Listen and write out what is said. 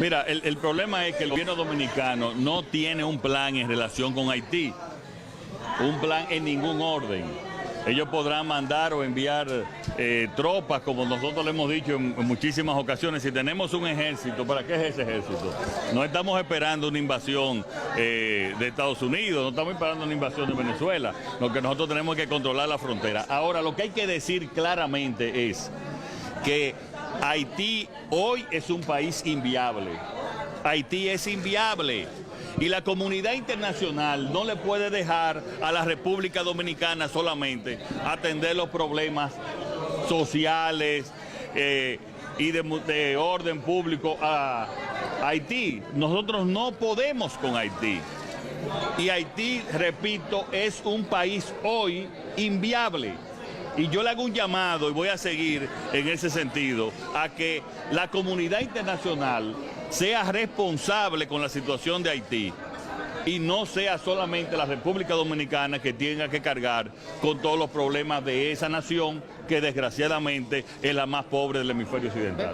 Mira, el problema es que el gobierno dominicano no tiene un plan en relación con Haití, un plan en ningún orden. Ellos podrán mandar o enviar tropas, como nosotros le hemos dicho en muchísimas ocasiones. Si tenemos un ejército, ¿para qué es ese ejército? No estamos esperando una invasión de Estados Unidos, no estamos esperando una invasión de Venezuela. Lo que nosotros tenemos es que controlar la frontera. Ahora, lo que hay que decir claramente es que Haití hoy es un país inviable. Haití es inviable. Y la comunidad internacional no le puede dejar a la República Dominicana solamente atender los problemas sociales y de orden público a Haití. Nosotros no podemos con Haití. Y Haití, repito, es un país hoy inviable. Y yo le hago un llamado, y voy a seguir en ese sentido, a que la comunidad internacional sea responsable con la situación de Haití y no sea solamente la República Dominicana que tenga que cargar con todos los problemas de esa nación que desgraciadamente es la más pobre del hemisferio occidental.